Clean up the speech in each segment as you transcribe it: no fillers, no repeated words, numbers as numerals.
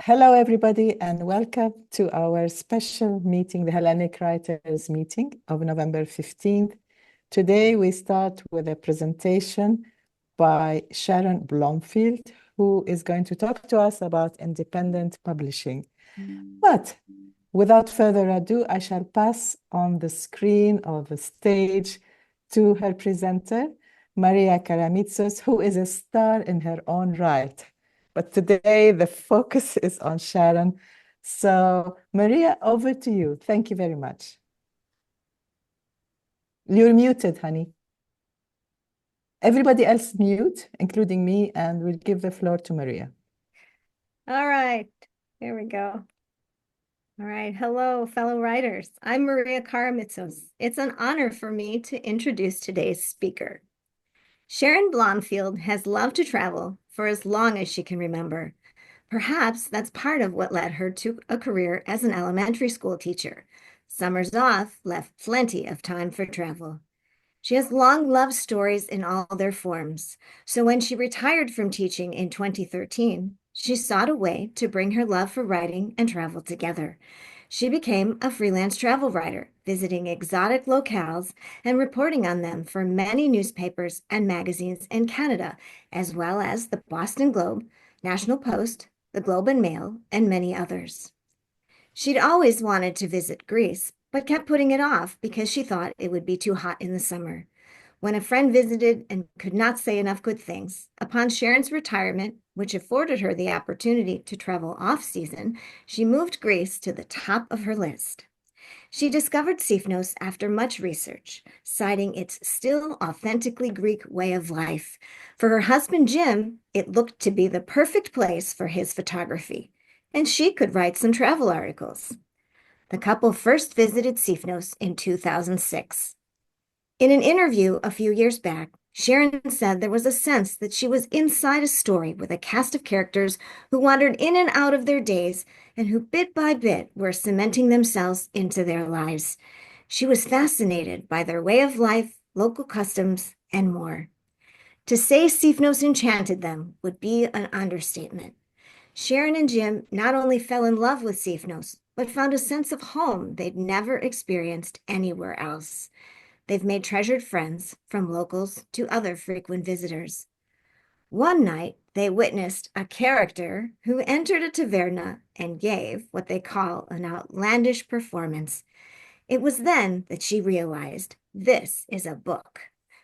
Hello, everybody, and welcome to our special meeting, the Hellenic Writers Meeting of November 15th. Today, we start with a presentation by Sharon Blomfield, who is going to talk to us about independent publishing. But without further ado, I shall pass on the screen or the stage to her presenter, Maria Karamitsos, who is a star in her own right. But today the focus is on Sharon. So Maria, over to you. Thank you very much. You're muted, honey. Everybody else mute, including me, and we'll give the floor to Maria. All right, here we go. All right, hello, fellow writers. I'm Maria Karamitsos. It's an honor for me to introduce today's speaker. Sharon Blomfield has loved to travel for as long as she can remember. Perhaps that's part of what led her to a career as an elementary school teacher. Summers off left plenty of time for travel. She has long loved stories in all their forms. So when she retired from teaching in 2013, she sought a way to bring her love for writing and travel together. She became a freelance travel writer, visiting exotic locales and reporting on them for many newspapers and magazines in Canada, as well as the Boston Globe, National Post, the Globe and Mail, and many others. She'd always wanted to visit Greece, but kept putting it off because she thought it would be too hot in the summer. When a friend visited and could not say enough good things, upon Sharon's retirement, which afforded her the opportunity to travel off-season, she moved Greece to the top of her list. She discovered Sifnos after much research, citing its still authentically Greek way of life. For her husband Jim, it looked to be the perfect place for his photography, and she could write some travel articles. The couple first visited Sifnos in 2006. In an interview a few years back, Sharon said there was a sense that she was inside a story with a cast of characters who wandered in and out of their days and who bit by bit were cementing themselves into their lives. She was fascinated by their way of life, local customs, and more. To say Sifnos enchanted them would be an understatement. Sharon and Jim not only fell in love with Sifnos, but found a sense of home they'd never experienced anywhere else. They've made treasured friends, from locals to other frequent visitors. One night, they witnessed a character who entered a taverna and gave what they call an outlandish performance. It was then that she realized this is a book,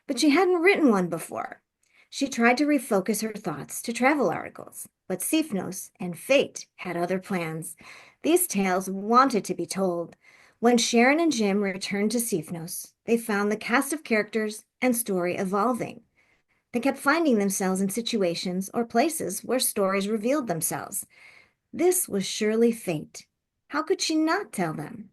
but she hadn't written one before. She tried to refocus her thoughts to travel articles, but Sifnos and fate had other plans. These tales wanted to be told. When Sharon and Jim returned to Sifnos, they found the cast of characters and story evolving. They kept finding themselves in situations or places where stories revealed themselves. This was surely fate. How could she not tell them?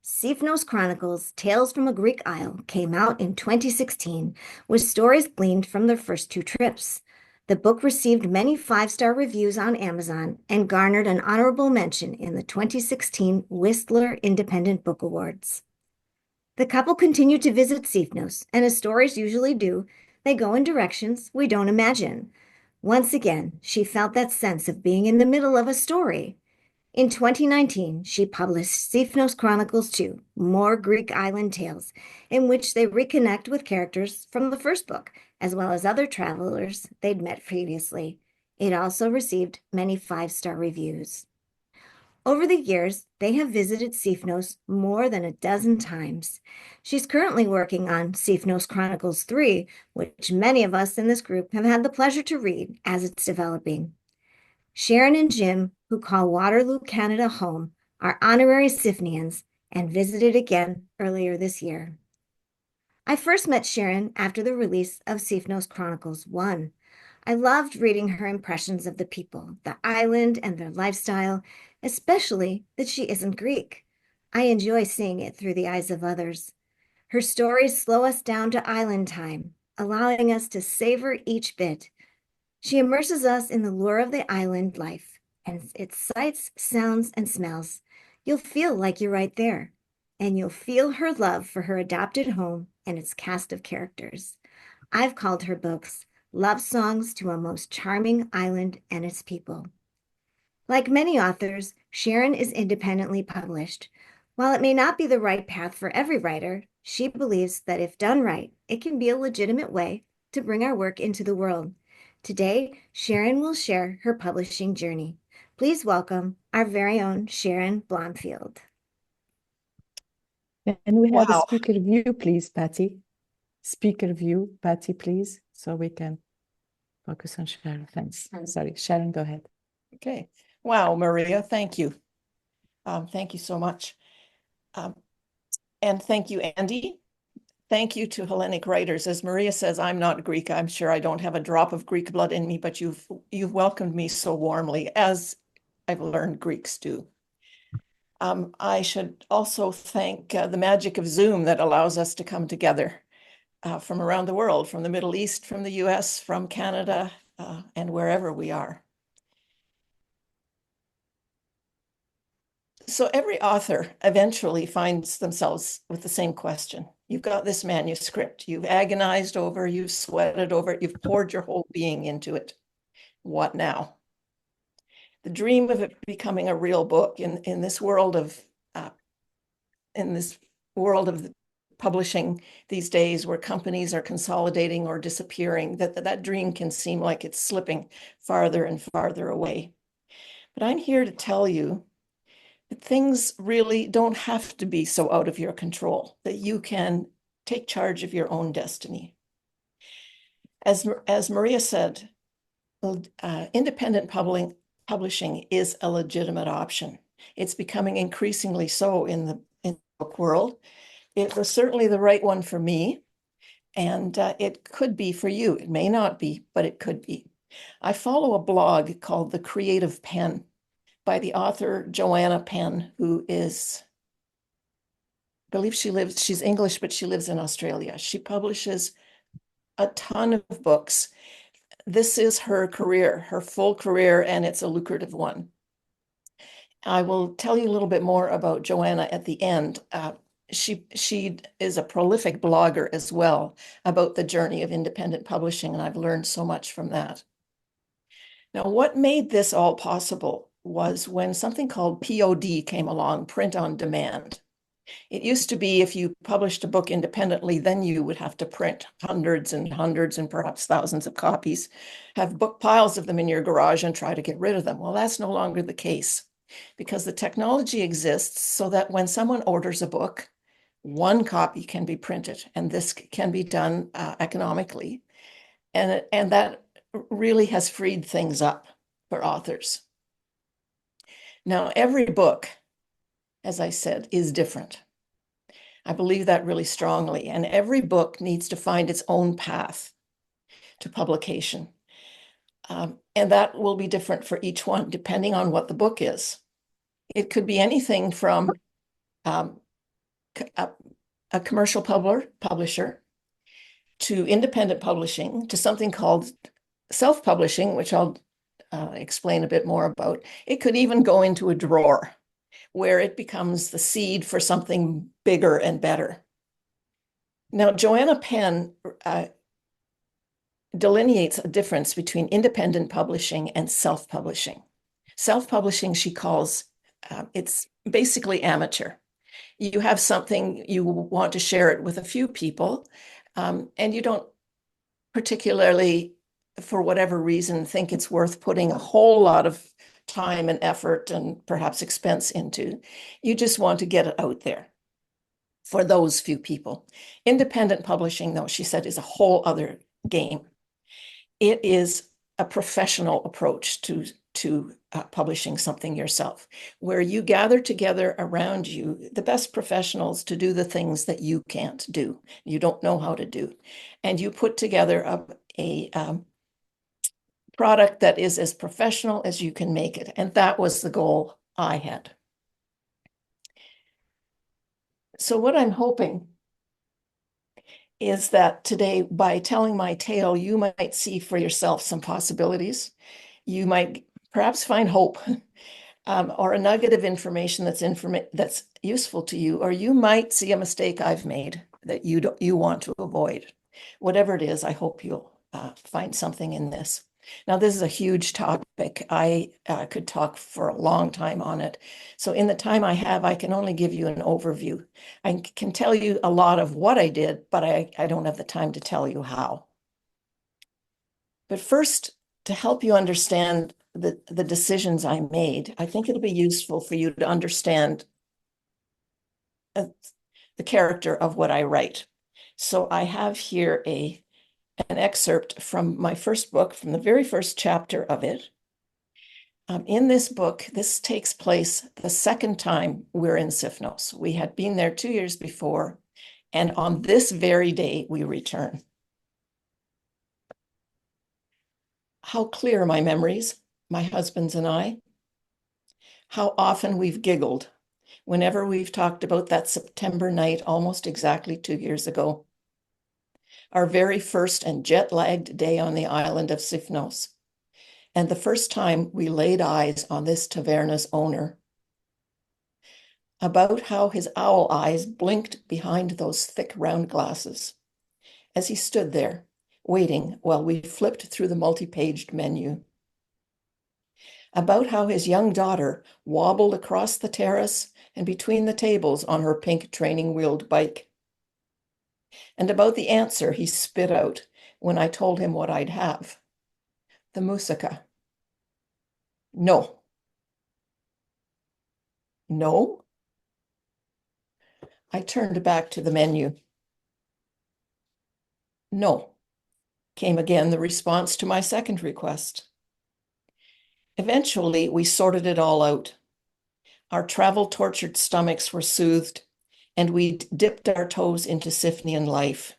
Sifnos Chronicles, Tales from a Greek Isle, came out in 2016 with stories gleaned from their first two trips. The book received many five-star reviews on Amazon and garnered an honorable mention in the 2016 Whistler Independent Book Awards. The couple continued to visit Sifnos, and as stories usually do, they go in directions we don't imagine. Once again, she felt that sense of being in the middle of a story. In 2019, she published Sifnos Chronicles 2, More Greek Island Tales, in which they reconnect with characters from the first book, as well as other travelers they'd met previously. It also received many five-star reviews. Over the years, they have visited Sifnos more than a dozen times. She's currently working on Sifnos Chronicles 3, which many of us in this group have had the pleasure to read as it's developing. Sharon and Jim, who call Waterloo, Canada home, are honorary Sifnians and visited again earlier this year. I first met Sharon after the release of Sifnos Chronicles 1. I loved reading her impressions of the people, the island, and their lifestyle, especially that she isn't Greek. I enjoy seeing it through the eyes of others. Her stories slow us down to island time, allowing us to savor each bit. She immerses us in the lure of the island life and its sights, sounds, and smells. You'll feel like you're right there, and you'll feel her love for her adopted home and its cast of characters. I've called her books love songs to a most charming island and its people. Like many authors, Sharon is independently published. While it may not be the right path for every writer, she believes that if done right, it can be a legitimate way to bring our work into the world. Today, Sharon will share her publishing journey. Please welcome our very own Sharon Blomfield. And we have a Wow. speaker view, please, Patty. Speaker view, Patty, please, so we can focus on Sharon. Thanks. Sorry, Sharon, go ahead. Okay. Wow, Maria, thank you. Thank you so much. And thank you, Andy. Thank you to Hellenic Writers. As Maria says, I'm not Greek. I'm sure I don't have a drop of Greek blood in me, but you've welcomed me so warmly, as I've learned Greeks do. I should also thank the magic of Zoom that allows us to come together from around the world, from the Middle East, from the US, from Canada, and wherever we are. So every author eventually finds themselves with the same question. You've got this manuscript, you've agonized over, you've sweated over it, you've poured your whole being into it. What now? The dream of it becoming a real book in this world of publishing these days, where companies are consolidating or disappearing, that dream can seem like it's slipping farther and farther away. But I'm here to tell you that things really don't have to be so out of your control, that you can take charge of your own destiny. As Maria said, independent publishing is a legitimate option. It's becoming increasingly so in the book world. It was certainly the right one for me, and it could be for you. It may not be, but it could be. I follow a blog called The Creative Pen by the author Joanna Penn, who is, I believe she's English, but she lives in Australia. She publishes a ton of books. This is her career, her full career, and it's a lucrative one. I will tell you a little bit more about Joanna at the end. She is a prolific blogger as well about the journey of independent publishing, and I've learned so much from that. Now, what made this all possible was when something called POD came along, print on demand. It used to be if you published a book independently, then you would have to print hundreds and hundreds and perhaps thousands of copies, have book piles of them in your garage and try to get rid of them. Well, that's no longer the case because the technology exists so that when someone orders a book, one copy can be printed, and this can be done economically. And that really has freed things up for authors. Now, every book, as I said, is different. I believe that really strongly, and every book needs to find its own path to publication. And that will be different for each one, depending on what the book is. It could be anything from a commercial publisher to independent publishing to something called self-publishing, which I'll explain a bit more about. It could even go into a drawer where it becomes the seed for something bigger and better. Now, Joanna Penn delineates a difference between independent publishing and self-publishing. Self-publishing, she calls, it's basically amateur. You have something, you want to share it with a few people, and you don't particularly, for whatever reason, think it's worth putting a whole lot of time and effort and perhaps expense into. You just want to get it out there for those few people. Independent publishing, though, she said, is a whole other game. It is a professional approach to publishing something yourself, where you gather together around you the best professionals to do the things that you can't do, you don't know how to do, and you put together a product that is as professional as you can make it. And that was the goal I had. So what I'm hoping is that today, by telling my tale, you might see for yourself some possibilities. You might perhaps find hope or a nugget of information that's useful to you, or you might see a mistake I've made that you want to avoid. Whatever it is, I hope you'll find something in this. Now, this is a huge topic. I could talk for a long time on it. So in the time I have, I can only give you an overview. I can tell you a lot of what I did, but I don't have the time to tell you how. But first, to help you understand the decisions I made, I think it'll be useful for you to understand the character of what I write. So I have here an excerpt from my first book, from the very first chapter of it. In this book, this takes place the second time we're in Sifnos. We had been there 2 years before, and on this very day, we return. How clear my memories, my husband's and I. How often we've giggled whenever we've talked about that September night almost exactly 2 years ago. Our very first and jet-lagged day on the island of Sifnos, and the first time we laid eyes on this taverna's owner. About how his owl eyes blinked behind those thick round glasses as he stood there, waiting while we flipped through the multi-paged menu. About how his young daughter wobbled across the terrace and between the tables on her pink training-wheeled bike. And about the answer he spit out when I told him what I'd have. The moussaka. No. No? I turned back to the menu. No, came again the response to my second request. Eventually, we sorted it all out. Our travel-tortured stomachs were soothed, and we dipped our toes into Sifnian life.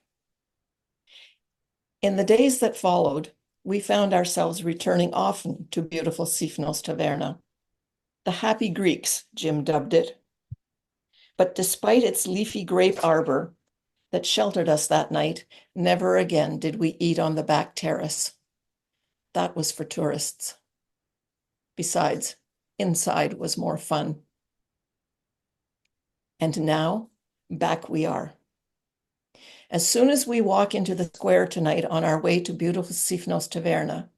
In the days that followed, we found ourselves returning often to beautiful Sifnos Taverna. The Happy Greeks, Jim dubbed it. But despite its leafy grape arbor that sheltered us that night, never again did we eat on the back terrace. That was for tourists. Besides, inside was more fun. And now, back we are. As soon as we walk into the square tonight on our way to beautiful Sifnos Taverna,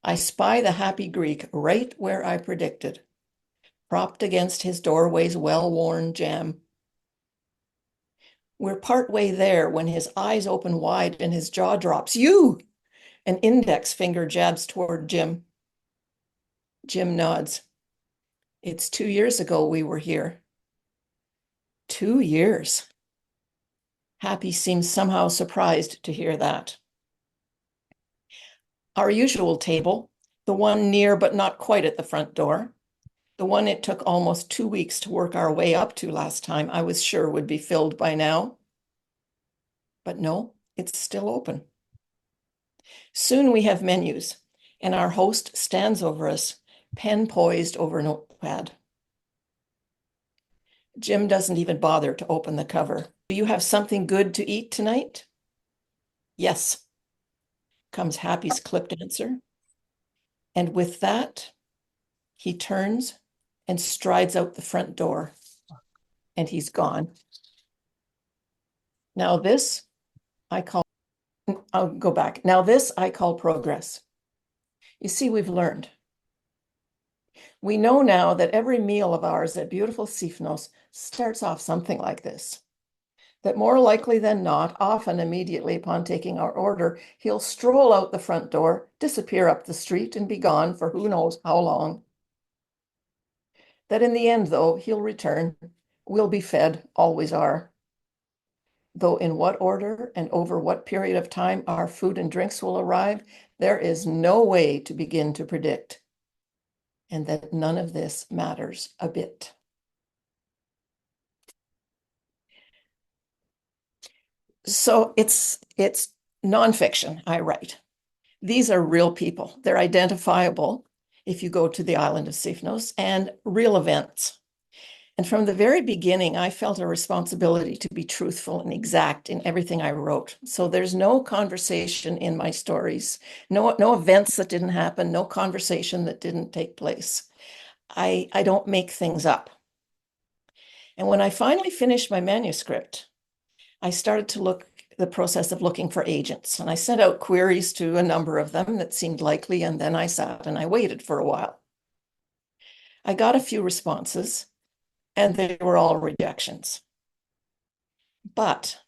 I spy the Happy Greek right where I predicted, propped against his doorway's well-worn jamb. We're partway there when his eyes open wide and his jaw drops. You! An index finger jabs toward Jim. Jim nods. It's 2 years ago we were here. 2 years. Happy seems somehow surprised to hear that. Our usual table, the one near but not quite at the front door, the one it took almost 2 weeks to work our way up to last time, I was sure would be filled by now. But no, it's still open. Soon we have menus, and our host stands over us, pen poised over a notepad. Jim doesn't even bother to open the cover. Do you have something good to eat tonight? Yes, comes Happy's clipped answer. And with that, he turns and strides out the front door, and he's gone. Now this, I'll go back. Now this I call progress. You see, we've learned. We know now that every meal of ours at beautiful Sifnos starts off something like this. That more likely than not, often immediately upon taking our order, he'll stroll out the front door, disappear up the street, and be gone for who knows how long. That in the end, though, he'll return. We'll be fed, always are. Though in what order and over what period of time our food and drinks will arrive, there is no way to begin to predict. And that none of this matters a bit. So it's nonfiction I write. These are real people. They're identifiable if you go to the island of Sifnos, and real events. And from the very beginning, I felt a responsibility to be truthful and exact in everything I wrote. So there's no conversation in my stories, no events that didn't happen, no conversation that didn't take place. I don't make things up. And when I finally finished my manuscript, I started to look the process of looking for agents. And I sent out queries to a number of them that seemed likely, and then I sat and I waited for a while. I got a few responses, and they were all rejections. But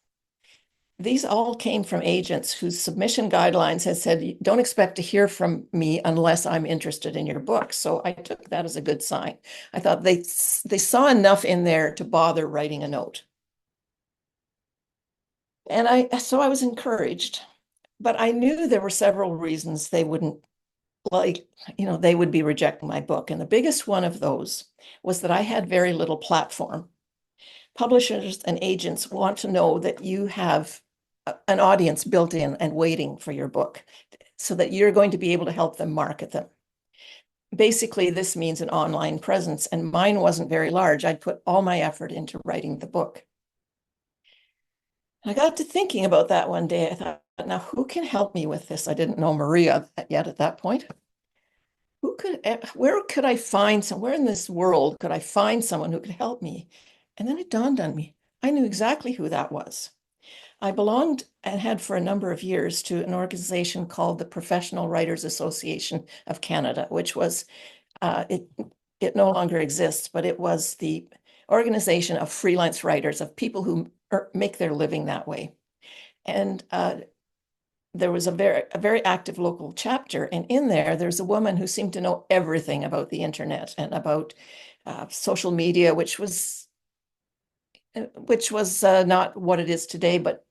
these all came from agents whose submission guidelines had said, don't expect to hear from me unless I'm interested in your book. So I took that as a good sign. I thought they saw enough in there to bother writing a note. And so I was encouraged, but I knew there were several reasons they wouldn't they would be rejecting my book. And the biggest one of those was that I had very little platform. Publishers and agents want to know that you have an audience built in and waiting for your book so that you're going to be able to help them market them. Basically, this means an online presence, and mine wasn't very large. I'd put all my effort into writing the book. I got to thinking about that one day. I thought, now who can help me with this? I didn't know Maria yet at that point. Where could I find somewhere in this world could I find someone who could help me? And then it dawned on me. I knew exactly who that was. I belonged and had for a number of years to an organization called the Professional Writers Association of Canada, which was, it no longer exists, but it was the organization of freelance writers, of people who make their living that way. And there was a very active local chapter, and in there's a woman who seemed to know everything about the internet and about social media, which was not what it is today, but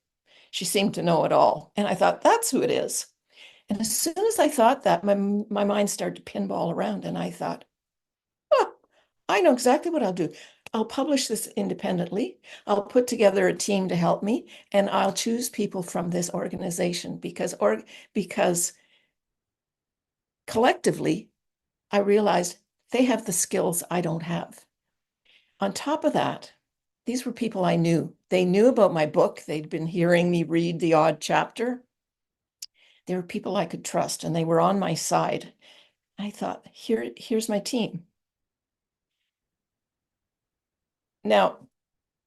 she seemed to know it all. And I thought, that's who it is. And as soon as I thought that, my mind started to pinball around, and I thought, oh, I know exactly what I'll do. I'll publish this independently. I'll put together a team to help me, and I'll choose people from this organization because collectively, I realized they have the skills I don't have. On top of that, these were people I knew. They knew about my book. They'd been hearing me read the odd chapter. They were people I could trust, and they were on my side. I thought, here's my team. Now,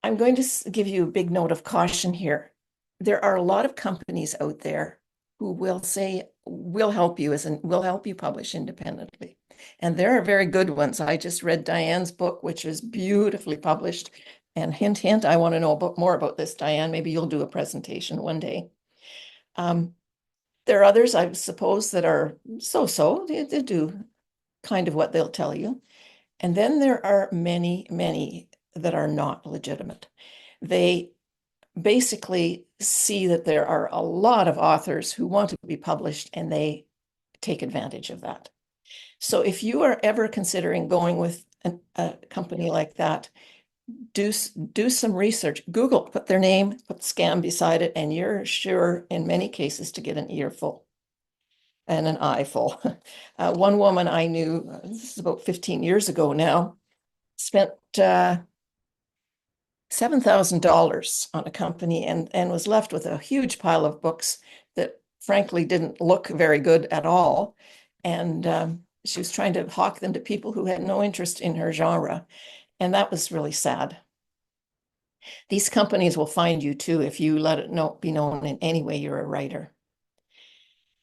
I'm going to give you a big note of caution here. There are a lot of companies out there who will say, we'll help you we'll help you publish independently. And there are very good ones. I just read Diane's book, which is beautifully published. And hint, hint, I want to know more about this, Diane. Maybe you'll do a presentation one day. There are others, I suppose, that are so-so. They do kind of what they'll tell you. And then there are many, many that are not legitimate. They basically see that there are a lot of authors who want to be published, and they take advantage of that. So if you are ever considering going with a company like that, do some research. Google, put their name, put scam beside it, and you're sure in many cases to get an earful and an eyeful. One woman I knew, this is about 15 years ago now, spent $7,000 on a company and was left with a huge pile of books that frankly didn't look very good at all. And she was trying to hawk them to people who had no interest in her genre. And that was really sad. These companies will find you too if you let it be known in any way you're a writer.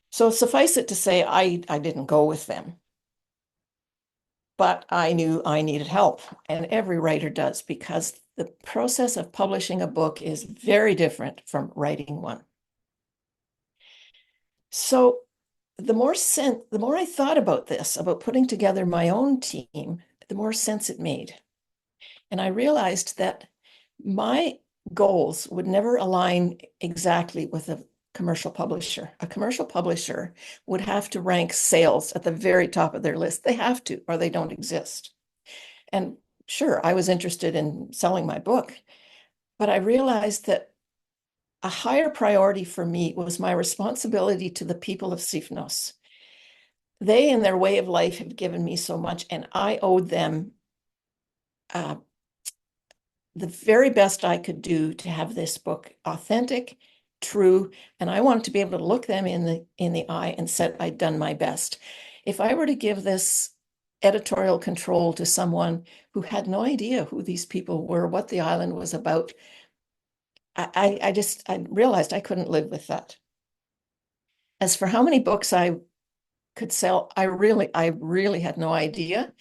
So suffice it to say, I didn't go with them. But I knew I needed help, and every writer does, because the process of publishing a book is very different from writing one. So the more I thought about this, about putting together my own team, the more sense it made. And I realized that my goals would never align exactly with a commercial publisher. A commercial publisher would have to rank sales at the very top of their list. They have to, or they don't exist. And sure, I was interested in selling my book, but I realized that a higher priority for me was my responsibility to the people of Sifnos. They, in their way of life, have given me so much, and I owed them the very best I could do to have this book authentic, true, and I wanted to be able to look them in the eye and said I'd done my best. If I were to give this editorial control to someone who had no idea who these people were, what the island was about, I realized I couldn't live with that. As for how many books I could sell, I really had no idea.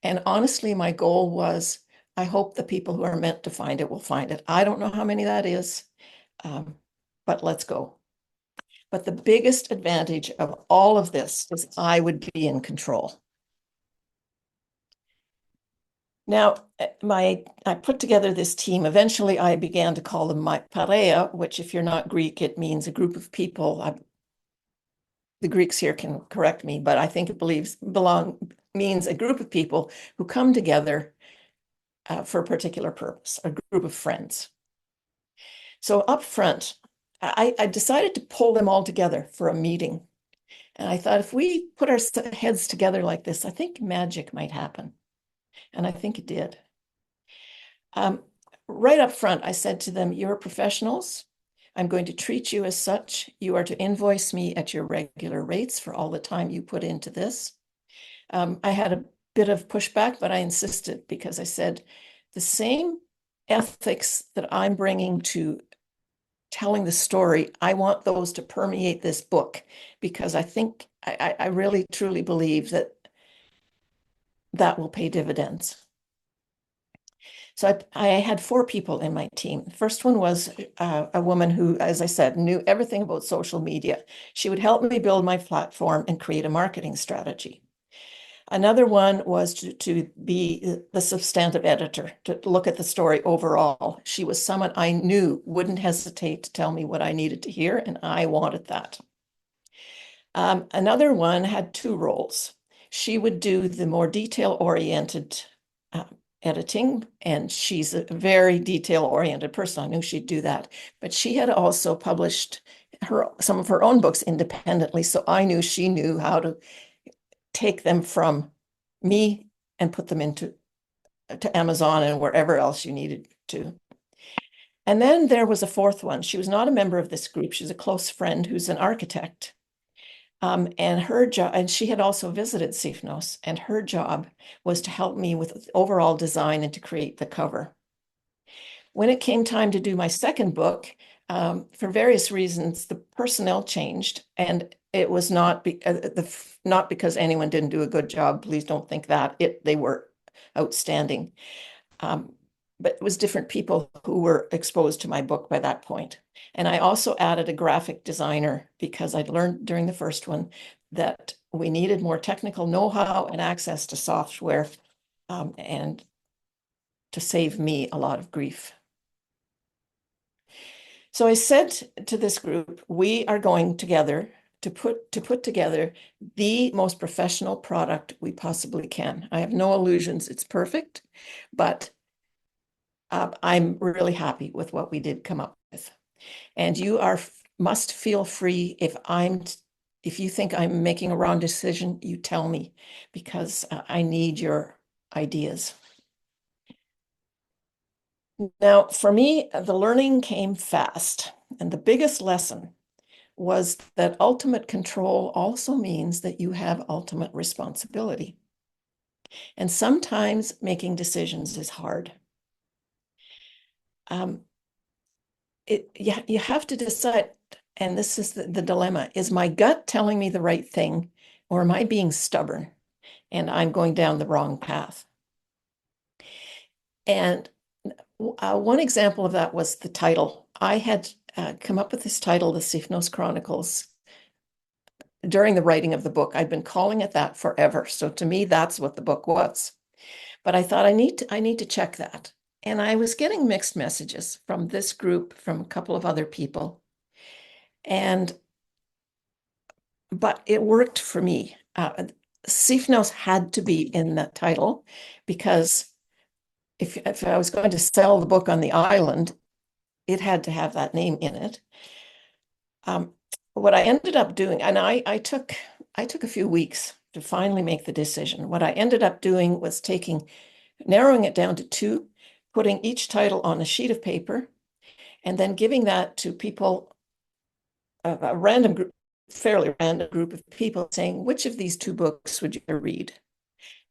And honestly, my goal was, I hope the people who are meant to find it will find it. I don't know how many that is, but let's go. But the biggest advantage of all of this is I would be in control. Now, I put together this team. Eventually, I began to call them my pareia, which, if you're not Greek, it means a group of people. The Greeks here can correct me, but I think it means a group of people who come together for a particular purpose, a group of friends. So up front, I decided to pull them all together for a meeting. And I thought, if we put our heads together like this, I think magic might happen. And I think it did. Right up front, I said to them, you're professionals. I'm going to treat you as such. You are to invoice me at your regular rates for all the time you put into this. I had a bit of pushback, but I insisted because I said, the same ethics that I'm bringing to telling the story, I want those to permeate this book, because I think, I really truly believe that that will pay dividends. So I had 4 people in my team. The first one was a woman who, as I said, knew everything about social media. She would help me build my platform and create a marketing strategy. Another one was to be the substantive editor, to look at the story overall. She was someone I knew wouldn't hesitate to tell me what I needed to hear, and I wanted that. Another one had 2 roles. She would do the more detail-oriented editing, and she's a very detail-oriented person. I knew she'd do that, but she had also published some of her own books independently, so I knew she knew how to take them from me and put them into Amazon and wherever else you needed to. And then there was a 4th one. She was not a member of this group. She's a close friend who's an architect. And her job, and she had also visited Sifnos, and her job was to help me with overall design and to create the cover. When it came time to do my second book, for various reasons, the personnel changed, and it was not because anyone didn't do a good job. Please don't think that. They were outstanding. But it was different people who were exposed to my book by that point. And I also added a graphic designer, because I'd learned during the first one that we needed more technical know-how and access to software, and to save me a lot of grief. So I said to this group, we are going together to put together the most professional product we possibly can. I have no illusions it's perfect, but I'm really happy with what we did come up with. And you must feel free, if you think I'm making a wrong decision, you tell me, because I need your ideas. Now, for me, the learning came fast, and the biggest lesson was that ultimate control also means that you have ultimate responsibility. And sometimes making decisions is hard. You have to decide, and this is the dilemma, is my gut telling me the right thing, or am I being stubborn and I'm going down the wrong path? And one example of that was the title. I had come up with this title, The Sifnos Chronicles, during the writing of the book. I'd been calling it that forever. So to me, that's what the book was. But I thought I need to check that. And I was getting mixed messages from this group, from a couple of other people. But it worked for me. Sifnos had to be in that title, because if I was going to sell the book on the island, it had to have that name in it. What I ended up doing, and I took a few weeks to finally make the decision. What I ended up doing was narrowing it down to 2, putting each title on a sheet of paper, and then giving that to people, a random group, fairly random group of people, saying, which of these 2 books would you read?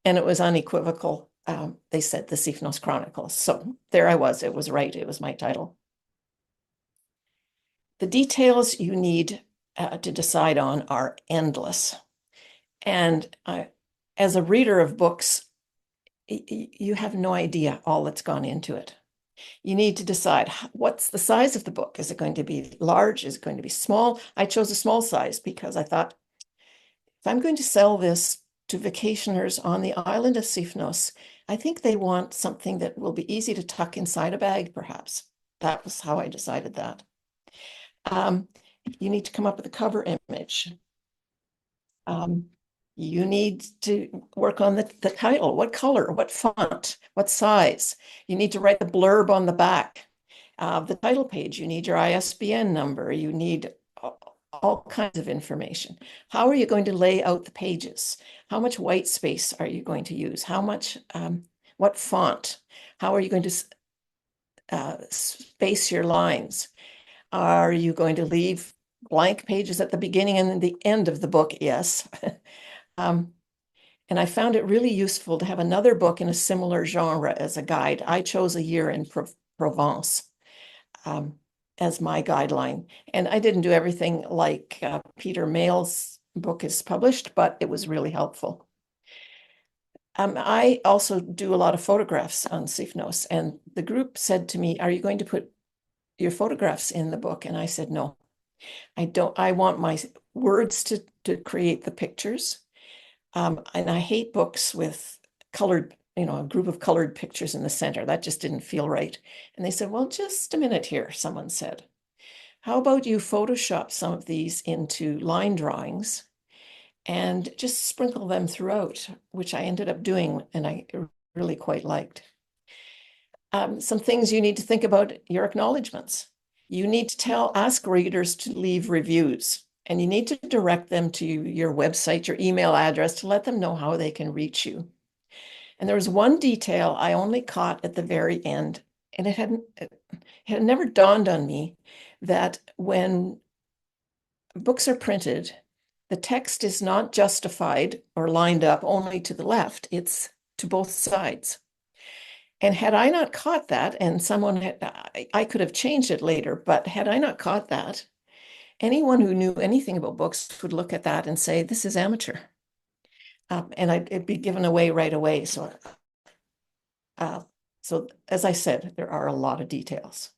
And it was unequivocal. They said The Sifnos Chronicles. So there I was. It was right. It was my title. The details you need to decide on are endless. And as a reader of books, you have no idea all that's gone into it. You need to decide what's the size of the book. Is it going to be large? Is it going to be small? I chose a small size because I thought, if I'm going to sell this to vacationers on the island of Sifnos, I think they want something that will be easy to tuck inside a bag, perhaps. That was how I decided that. You need to come up with a cover image. You need to work on the title. What color, what font, what size? You need to write the blurb on the back of the title page. You need your ISBN number. You need all kinds of information. How are you going to lay out the pages? How much white space are you going to use? How much, what font? How are you going to space your lines? Are you going to leave blank pages at the beginning and the end of the book? Yes. And I found it really useful to have another book in a similar genre as a guide. I chose A Year in Provence as my guideline. And I didn't do everything like Peter Mail's book is published, but it was really helpful. I also do a lot of photographs on Sifnos, and the group said to me, are you going to put your photographs in the book? And I said, no, I don't. I want my words to create the pictures. And I hate books with colored, a group of colored pictures in the center. That just didn't feel right. And they said, well, just a minute here, someone said. How about you Photoshop some of these into line drawings and just sprinkle them throughout, which I ended up doing and I really quite liked. Some things you need to think about your acknowledgements. You need to ask readers to leave reviews, and you need to direct them to your website, your email address, to let them know how they can reach you. And there was one detail I only caught at the very end, and it had never dawned on me that when books are printed, the text is not justified or lined up only to the left, it's to both sides. And had I not caught that, and I could have changed it later, but had I not caught that, anyone who knew anything about books would look at that and say, this is amateur. And it'd be given away right away. So as I said, there are a lot of details.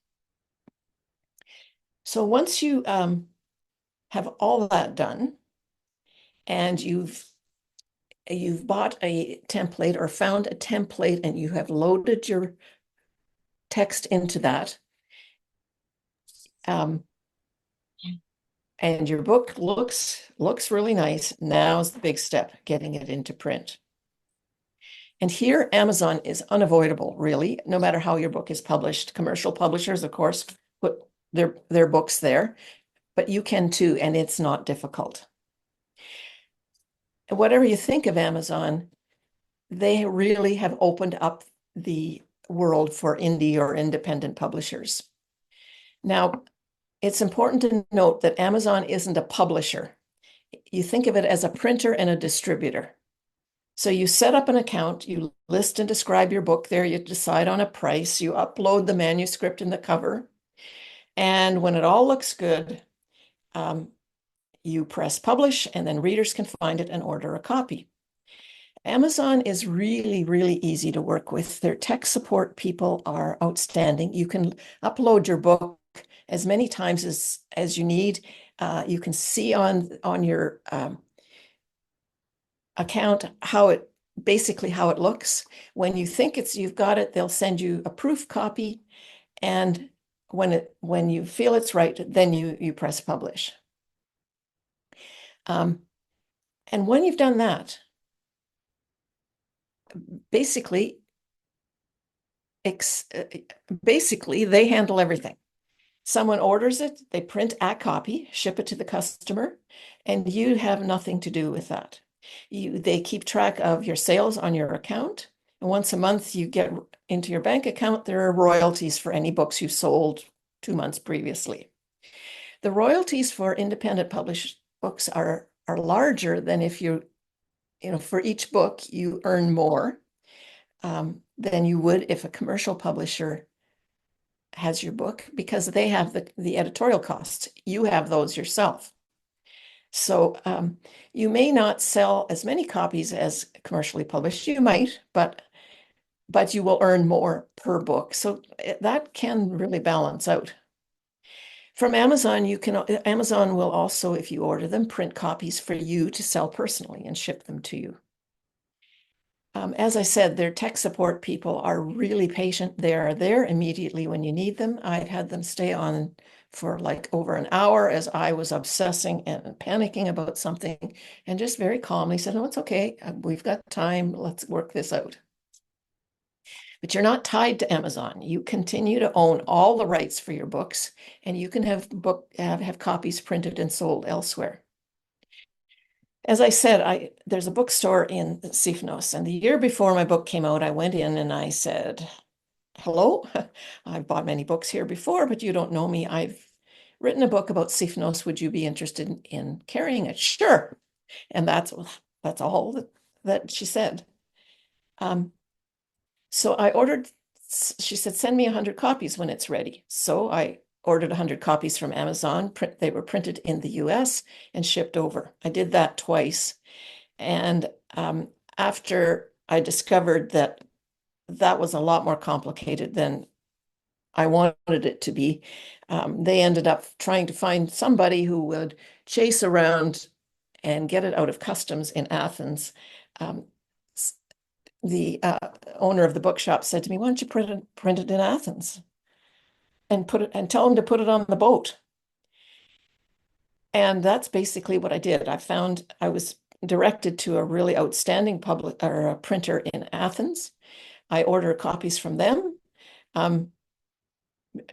So once you have all that done, and you've bought a template or found a template and you have loaded your text into that, and your book looks really nice, now's the big step, getting it into print. And here, Amazon is unavoidable, really, no matter how your book is published. Commercial publishers, of course, put their books there, but you can too, and it's not difficult. And whatever you think of Amazon, they really have opened up the world for indie or independent publishers. Now, it's important to note that Amazon isn't a publisher. You think of it as a printer and a distributor. So you set up an account, you list and describe your book there, you decide on a price, you upload the manuscript and the cover, and when it all looks good, you press publish, and then readers can find it and order a copy. Amazon is really, really easy to work with. Their tech support people are outstanding. You can upload your book as many times as you need. You can see on your account basically how it looks. When you think you've got it, they'll send you a proof copy, and when you feel it's right, then you press publish. And when you've done that, basically they handle everything. Someone orders it, they print a copy, ship it to the customer, and you have nothing to do with that. They keep track of your sales on your account, and once a month you get into your bank account, there are royalties for any books you sold 2 months previously. The royalties for independent published books are larger than if for each book you earn more than you would if a commercial publisher has your book because they have the editorial costs. You have those yourself. So you may not sell as many copies as commercially published. You might, but you will earn more per book. So that can really balance out. From Amazon, Amazon will also, if you order them, print copies for you to sell personally and ship them to you. As I said, their tech support people are really patient. They are there immediately when you need them. I've had them stay on for like over an hour as I was obsessing and panicking about something, and just very calmly said, "No, it's okay. We've got time. Let's work this out." But you're not tied to Amazon. You continue to own all the rights for your books, and you can have copies printed and sold elsewhere. As I said, there's a bookstore in Sifnos, and the year before my book came out, I went in and I said, "Hello, I've bought many books here before, but you don't know me. I've written a book about Sifnos. Would you be interested in carrying it?" "Sure." And that's all that she said. So I ordered, she said, "Send me 100 copies when it's ready." So I ordered 100 copies from Amazon. They were printed in the US and shipped over. I did that twice. And after I discovered that was a lot more complicated than I wanted it to be, they ended up trying to find somebody who would chase around and get it out of customs in Athens. The owner of the bookshop said to me, "Why don't you print it in Athens and tell them to put it on the boat?" And that's basically what I did. I was directed to a really outstanding printer in Athens. I order copies from them,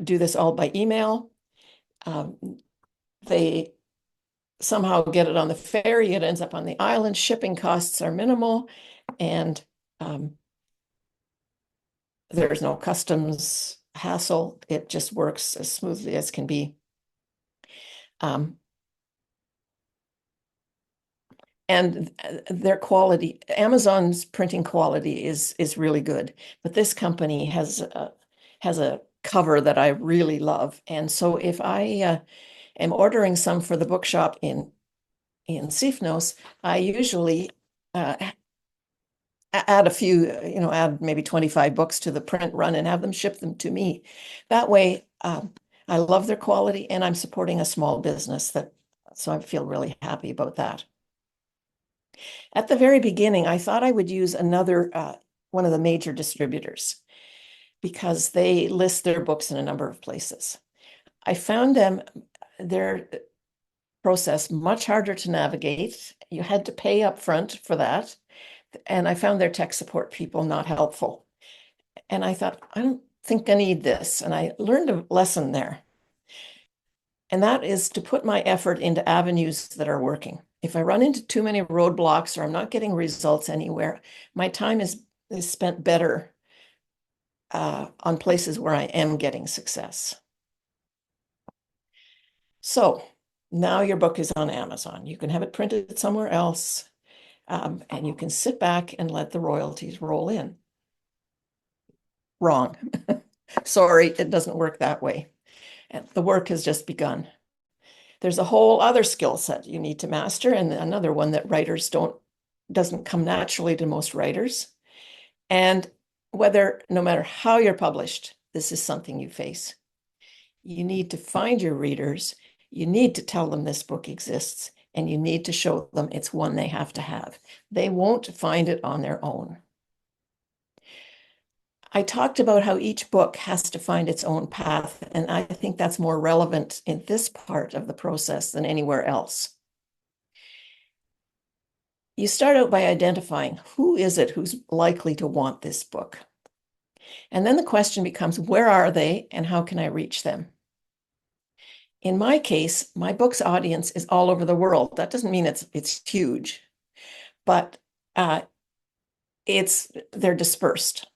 do this all by email. They somehow get it on the ferry. It ends up on the island. Shipping costs are minimal, and there's no customs hassle. It just works as smoothly as can be. And their quality, Amazon's printing quality is really good, but this company has a cover that I really love. And so if I am ordering some for the bookshop in Sifnos, I usually add a few, add maybe 25 books to the print run and have them ship them to me. That way, I love their quality, and I'm supporting a small business so I feel really happy about that. At the very beginning, I thought I would use another one of the major distributors because they list their books in a number of places. I found their process much harder to navigate. You had to pay up front for that. And I found their tech support people not helpful. And I thought, I don't think I need this. And I learned a lesson there. And that is to put my effort into avenues that are working. If I run into too many roadblocks or I'm not getting results anywhere, my time is spent better on places where I am getting success. So now your book is on Amazon. You can have it printed somewhere else. And you can sit back and let the royalties roll in. Wrong. Sorry, it doesn't work that way. And the work has just begun. There's a whole other skill set you need to master, and another one that doesn't come naturally to most writers. And no matter how you're published, this is something you face. You need to find your readers. You need to tell them this book exists, and you need to show them it's one they have to have. They won't find it on their own. I talked about how each book has to find its own path, and I think that's more relevant in this part of the process than anywhere else. You start out by identifying who is it who's likely to want this book. And then the question becomes, where are they and how can I reach them? In my case, my book's audience is all over the world. That doesn't mean it's huge, but they're dispersed.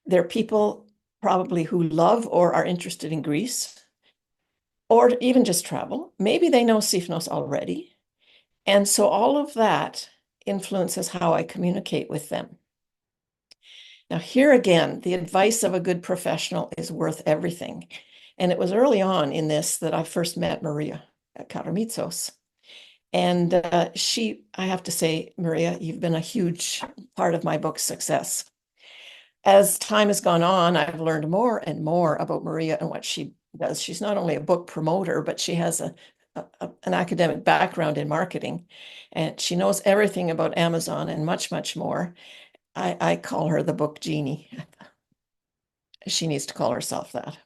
They're people probably who love or are interested in Greece, or even just travel. Maybe they know Sifnos already. And so all of that influences how I communicate with them. Now, here again, the advice of a good professional is worth everything. And it was early on in this that I first met Maria Karamitsos. And I have to say, Maria, you've been a huge part of my book's success. As time has gone on, I've learned more and more about Maria and what she does. She's not only a book promoter, but she has an academic background in marketing, and she knows everything about Amazon and much, much more. I call her the book genie. She needs to call herself that.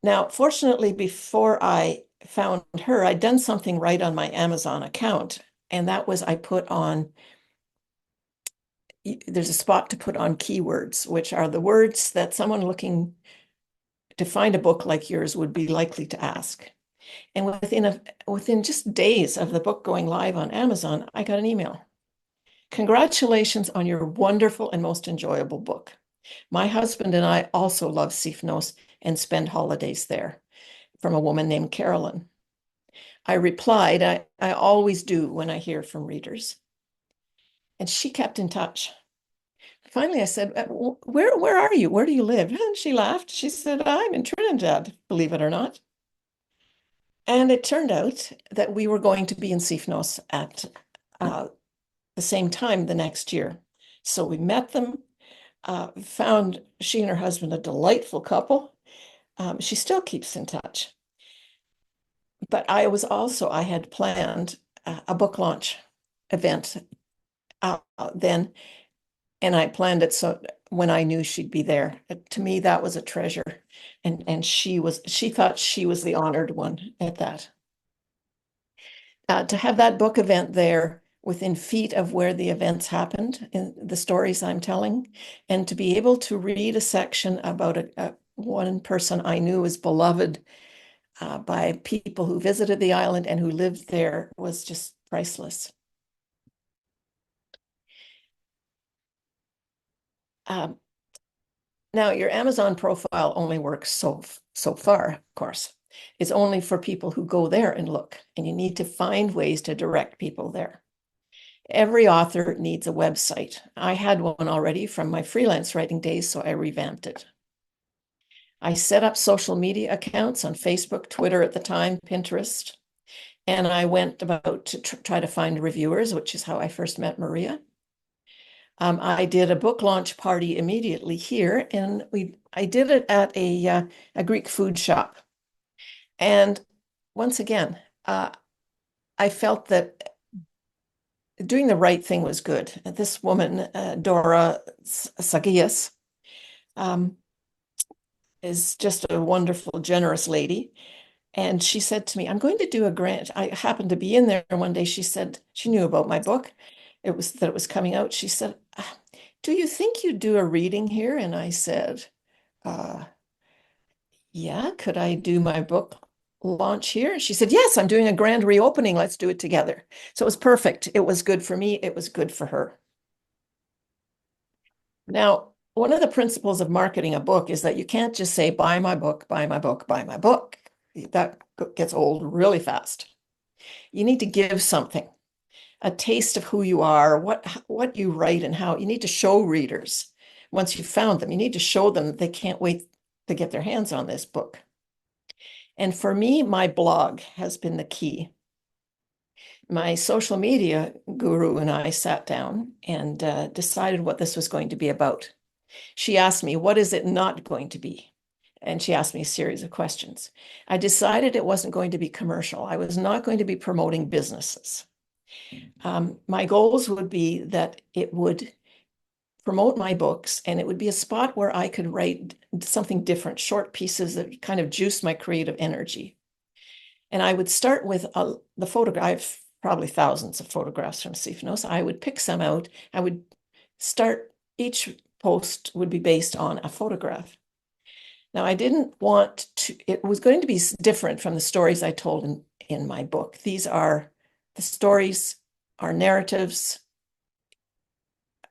Now, fortunately, before I found her, I'd done something right on my Amazon account, and that was I put on, there's a spot to put on keywords, which are the words that someone looking to find a book like yours would be likely to ask. And within just days of the book going live on Amazon, I got an email. Congratulations on your wonderful and most enjoyable book. My husband and I also love Sifnos and spend holidays there, from a woman named Carolyn. I replied, I always do when I hear from readers. And she kept in touch. Finally, I said, where are you? Where do you live? And she laughed. She said, I'm in Trinidad, believe it or not. And it turned out that we were going to be in Sifnos at the same time the next year. So we met them, found she and her husband a delightful couple. She still keeps in touch. But I had planned a book launch event then, and I planned it so when I knew she'd be there. To me, that was a treasure. And she thought she was the honored one at that. To have that book event there within feet of where the events happened, in the stories I'm telling, and to be able to read a section about one person I knew was beloved by people who visited the island and who lived there was just priceless. Now, your Amazon profile only works so far, of course. It's only for people who go there and look, and you need to find ways to direct people there. Every author needs a website. I had one already from my freelance writing days, so I revamped it. I set up social media accounts on Facebook, Twitter at the time, Pinterest, and I went about to try to find reviewers, which is how I first met Maria. I did a book launch party immediately here, and I did it at a Greek food shop. And once again, I felt that doing the right thing was good. This woman, Dora Sagias, is just a wonderful, generous lady. And she said to me, I'm going to do a grant. I happened to be in there one day. She said, she knew about my book. It was coming out. She said, do you think you'd do a reading here? And I said, yeah, could I do my book launch here? And she said, yes, I'm doing a grand reopening. Let's do it together. So it was perfect. It was good for me. It was good for her. Now, one of the principles of marketing a book is that you can't just say, buy my book, buy my book, buy my book. That gets old really fast. You need to give something, a taste of who you are, what you write and how. You need to show readers. Once you've found them, you need to show them that they can't wait to get their hands on this book. And for me, my blog has been the key. My social media guru and I sat down and decided what this was going to be about. She asked me, what is it not going to be? And she asked me a series of questions. I decided it wasn't going to be commercial. I was not going to be promoting businesses. My goals would be that it would promote my books, and it would be a spot where I could write something different, short pieces that kind of juice my creative energy. And I would start with the photograph. I have probably thousands of photographs from Sifnos. I would pick some out. I would start, each post would be based on a photograph. Now, I didn't want to, it was going to be different from the stories I told in my book. The stories are narratives.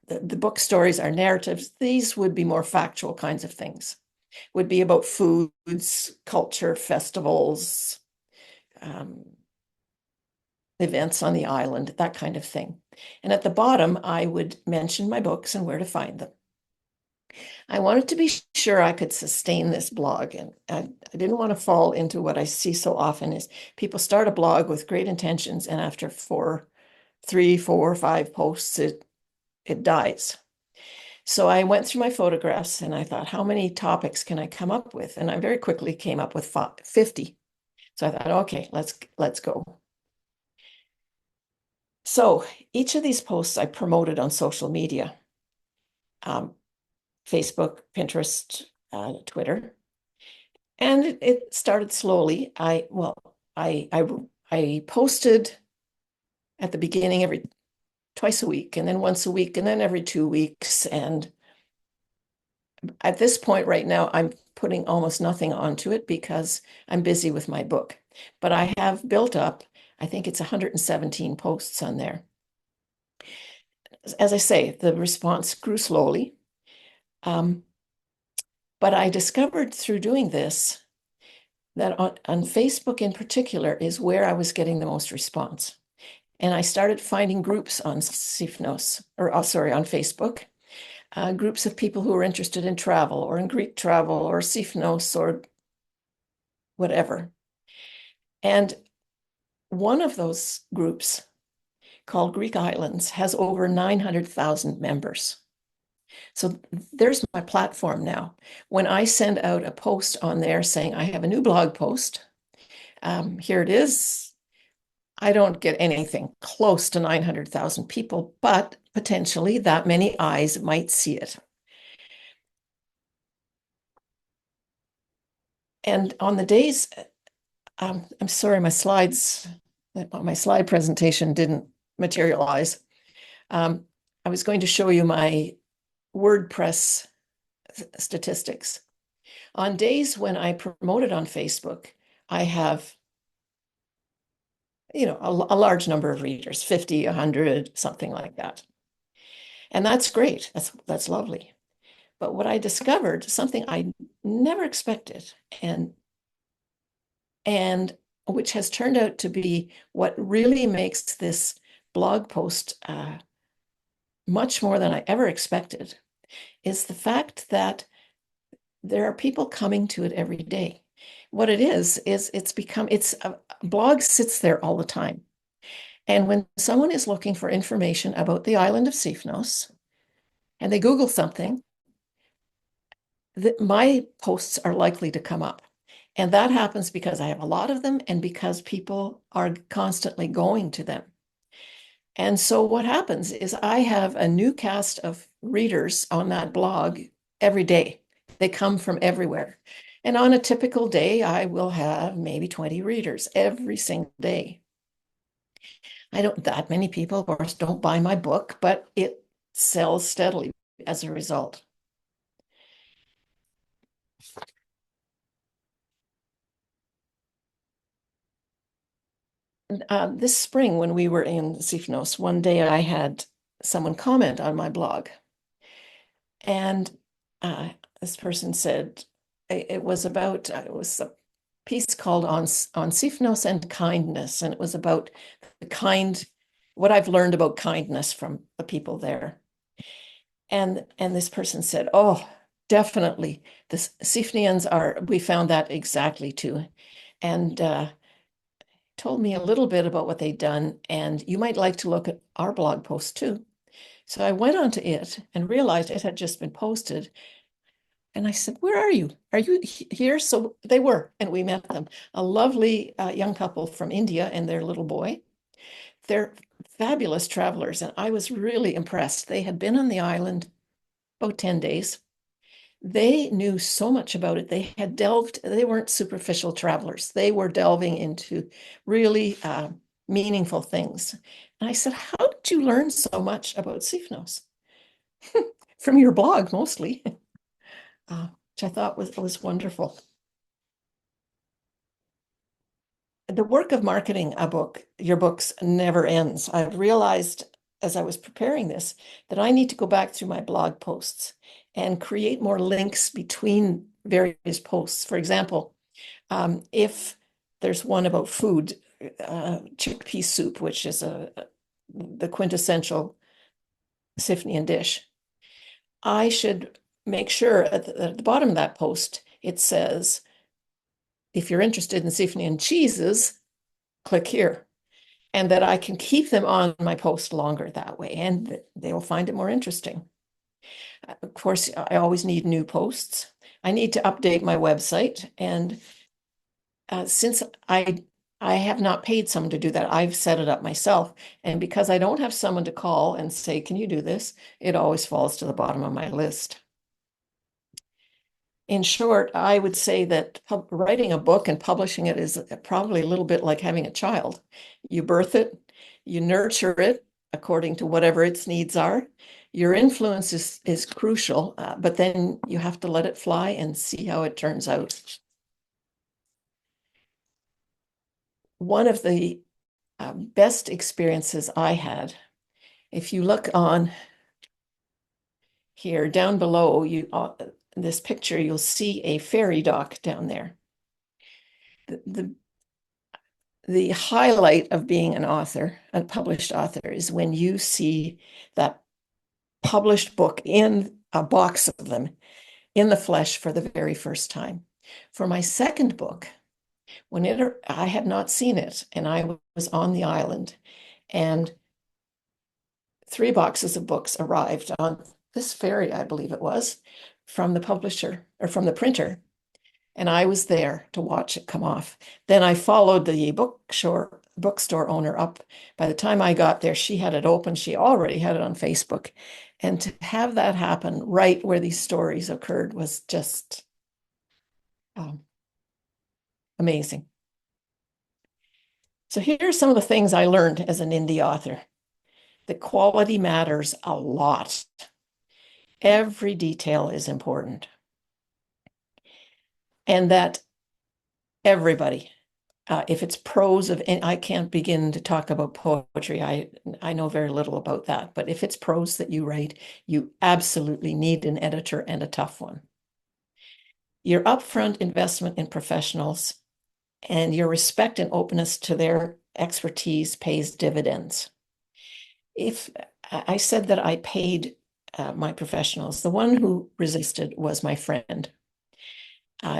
The book stories are narratives. These would be more factual kinds of things. Would be about foods, culture, festivals, events on the island, that kind of thing. And at the bottom, I would mention my books and where to find them. I wanted to be sure I could sustain this blog, and I didn't want to fall into what I see so often is people start a blog with great intentions, and after 3, 4, 5 posts, it dies. So I went through my photographs and I thought, how many topics can I come up with? And I very quickly came up with 50. So I thought, okay, let's go. So each of these posts I promoted on social media, Facebook, Pinterest, Twitter. And it started slowly. I posted at the beginning twice a week, and then once a week, and then every 2 weeks. And at this point right now, I'm putting almost nothing onto it because I'm busy with my book. But I have built up, I think it's 117 posts on there. As I say, the response grew slowly. But I discovered through doing this that on Facebook in particular is where I was getting the most response. And I started finding groups on Sifnos, on Facebook, groups of people who were interested in travel or in Greek travel or Sifnos or whatever. And one of those groups, called Greek Islands, has over 900,000 members. So there's my platform now. When I send out a post on there saying I have a new blog post, here it is. I don't get anything close to 900,000 people, but potentially that many eyes might see it. And on the days, I'm sorry, my slide presentation didn't materialize. I was going to show you my WordPress statistics. On days when I promote it on Facebook, I have a large number of readers, 50, 100, something like that. And that's great. That's lovely. But what I discovered, something I never expected, and which has turned out to be what really makes this blog post much more than I ever expected, is the fact that there are people coming to it every day. What it is a blog sits there all the time. And when someone is looking for information about the island of Sifnos and they Google something, my posts are likely to come up. And that happens because I have a lot of them and because people are constantly going to them. And so what happens is I have a new cast of readers on that blog every day. They come from everywhere. And on a typical day, I will have maybe 20 readers every single day. That many people, of course, don't buy my book, but it sells steadily as a result. This spring, when we were in Sifnos, one day I had someone comment on my blog. And this person said it was a piece called on Sifnos and kindness. And it was about what I've learned about kindness from the people there. And this person said, oh, definitely, the Sifnians we found that exactly too. And told me a little bit about what they'd done, and you might like to look at our blog post too. So I went onto it and realized it had just been posted. And I said, where are you? Are you here? So they were, and we met them. A lovely young couple from India and their little boy. They're fabulous travelers, and I was really impressed. They had been on the island about 10 days. They knew so much about it. They weren't superficial travelers. They were delving into really meaningful things. And I said, how did you learn so much about Sifnos? From your blog, mostly, which I thought was wonderful. The work of marketing your books never ends. I've realized as I was preparing this that I need to go back through my blog posts and create more links between various posts. For example, if there's one about food, chickpea soup, which is the quintessential Sifnian dish. I should make sure at the bottom of that post, it says, if you're interested in Sifnian cheeses, click here. And that I can keep them on my post longer that way, and they will find it more interesting. Of course, I always need new posts. I need to update my website, and since I have not paid someone to do that, I've set it up myself. And because I don't have someone to call and say, can you do this? It always falls to the bottom of my list. In short, I would say that writing a book and publishing it is probably a little bit like having a child. You birth it, you nurture it according to whatever its needs are. Your influence is crucial, but then you have to let it fly and see how it turns out. One of the best experiences I had, if you look on here, down below, this picture, you'll see a ferry dock down there. The highlight of being an author, a published author, is when you see that published book in a box of them in the flesh for the very first time. For my second book, I had not seen it, and I was on the island, and 3 boxes of books arrived on this ferry, I believe it was, from the publisher or from the printer. And I was there to watch it come off. Then I followed the bookstore owner up. By the time I got there, she had it open. She already had it on Facebook. And to have that happen right where these stories occurred was just amazing. So here are some of the things I learned as an indie author. The quality matters a lot. Every detail is important. And that everybody, if it's prose and I can't begin to talk about poetry. I know very little about that, but if it's prose that you write, you absolutely need an editor, and a tough one. Your upfront investment in professionals and your respect and openness to their expertise pays dividends. If I said that I paid my professionals, the one who resisted was my friend.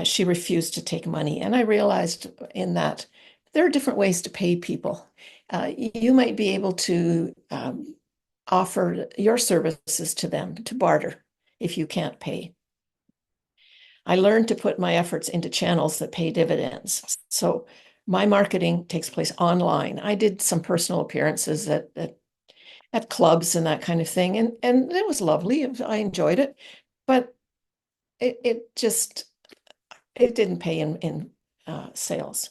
She refused to take money. And I realized in that there are different ways to pay people. You might be able to offer your services to them to barter if you can't pay. I learned to put my efforts into channels that pay dividends. So my marketing takes place online. I did some personal appearances at clubs and that kind of thing. And it was lovely. I enjoyed it. But it didn't pay in sales.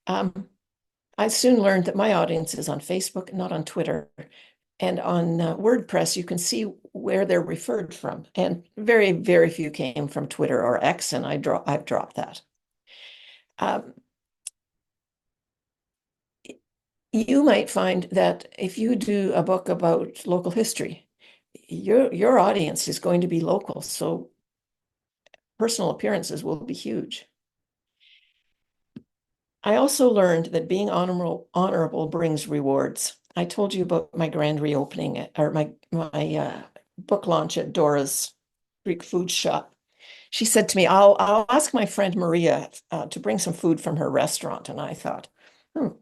I soon learned that my audience is on Facebook, not on Twitter. And on WordPress, you can see where they're referred from. And very, very few came from Twitter or X, and I've dropped that. You might find that if you do a book about local history, your audience is going to be local. So personal appearances will be huge. I also learned that being honorable brings rewards. I told you about my grand reopening or my book launch at Dora's Greek food shop. She said to me, I'll ask my friend Maria to bring some food from her restaurant. And I thought, oh,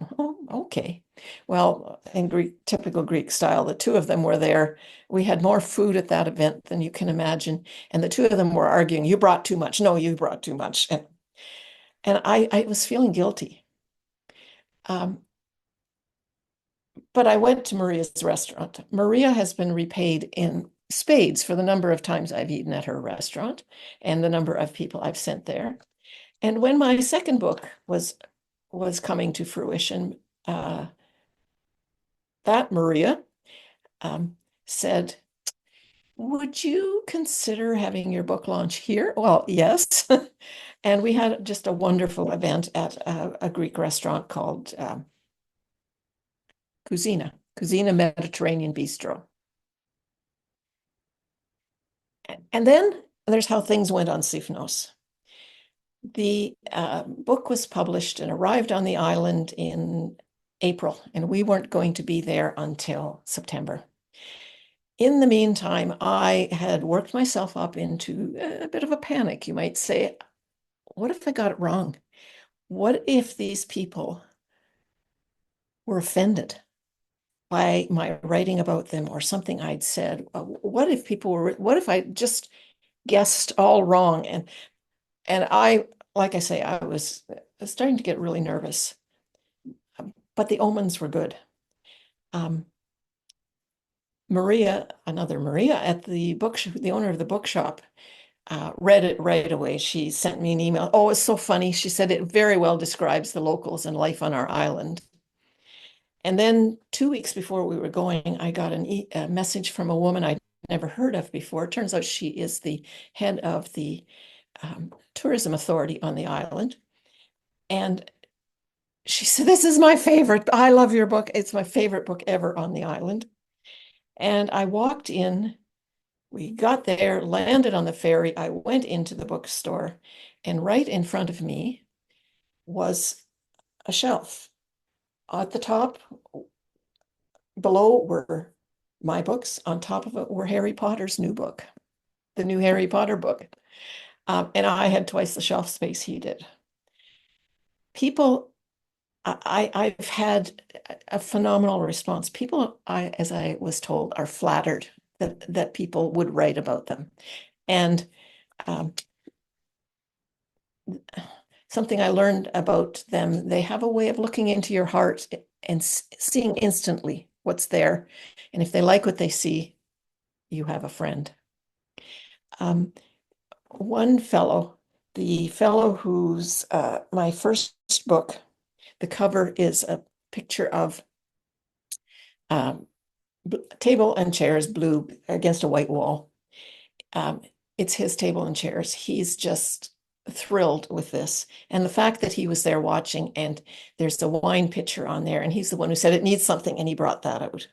okay. Well, in typical Greek style, the two of them were there. We had more food at that event than you can imagine. And the two of them were arguing, you brought too much. No, you brought too much. And I was feeling guilty. But I went to Maria's restaurant. Maria has been repaid in spades for the number of times I've eaten at her restaurant and the number of people I've sent there. And when my second book was coming to fruition, that Maria said, would you consider having your book launch here? Well, yes. And we had just a wonderful event at a Greek restaurant called Cuisina Mediterranean Bistro. And then there's how things went on Sifnos. The book was published and arrived on the island in April, and we weren't going to be there until September. In the meantime, I had worked myself up into a bit of a panic, you might say. What if I got it wrong? What if these people were offended by my writing about them or something I'd said? What if people were, what if I just guessed all wrong? And I, like I say, I was starting to get really nervous, but the omens were good. Maria, another Maria at the the owner of the bookshop, read it right away. She sent me an email. Oh, it's so funny. She said it very well describes the locals and life on our island. And then 2 weeks before we were going, I got a message from a woman I'd never heard of before. It turns out she is the head of the tourism authority on the island. And she said, "This is my favorite. I love your book. It's my favorite book ever on the island." And I walked in, we got there, landed on the ferry. I went into the bookstore, and right in front of me was a shelf. At the top, below were my books. On top of it were Harry Potter's new book, the new Harry Potter book. And I had twice the shelf space he did. People, I've had a phenomenal response. People, as I was told, are flattered that people would write about them. And something I learned about them, they have a way of looking into your heart and seeing instantly what's there. And if they like what they see, you have a friend. One fellow, the fellow who's my first book, the cover is a picture of table and chairs, blue against a white wall. It's his table and chairs. He's just thrilled with this. And the fact that he was there watching, and there's a wine pitcher on there, and he's the one who said it needs something, and he brought that out.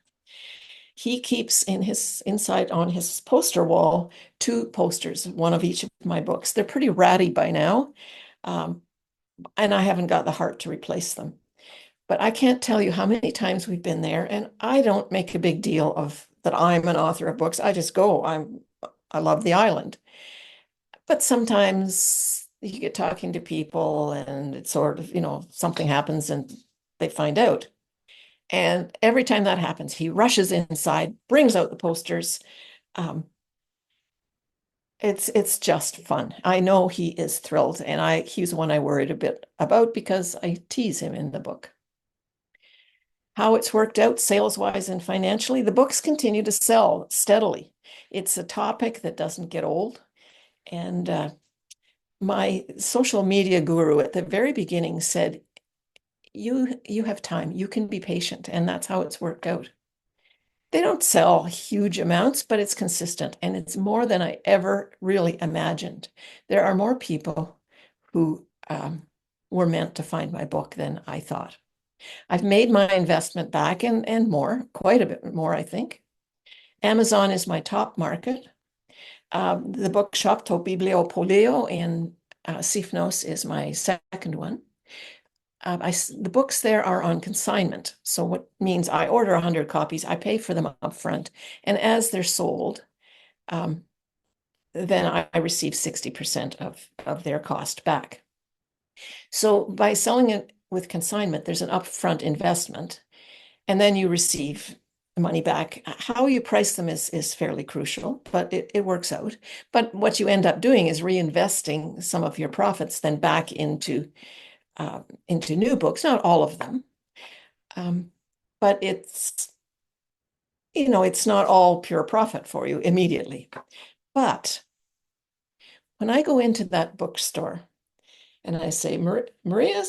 He keeps inside on his poster wall 2 posters, one of each of my books. They're pretty ratty by now, and I haven't got the heart to replace them. But I can't tell you how many times we've been there, and I don't make a big deal of that I'm an author of books. I just go. I love the island. But sometimes you get talking to people and it's sort of, something happens and they find out. And every time that happens, he rushes inside, brings out the posters. It's just fun. I know he is thrilled, and he's the one I worried a bit about because I tease him in the book. How it's worked out sales-wise and financially, the books continue to sell steadily. It's a topic that doesn't get old. And my social media guru at the very beginning said, you have time, you can be patient, and that's how it's worked out. They don't sell huge amounts, but it's consistent, and it's more than I ever really imagined. There are more people who were meant to find my book than I thought. I've made my investment back and more, quite a bit more, I think. Amazon is my top market. The bookshop To Bibliopoleo in Sifnos is my second one. The books there are on consignment. So what means I order 100 copies, I pay for them up front. And as they're sold, then I receive 60% of their cost back. So by selling it with consignment, there's an upfront investment, and then you receive money back. How you price them is fairly crucial, but it works out. But what you end up doing is reinvesting some of your profits then back into new books, not all of them. But it's not all pure profit for you immediately. But when I go into that bookstore and I say, Maria,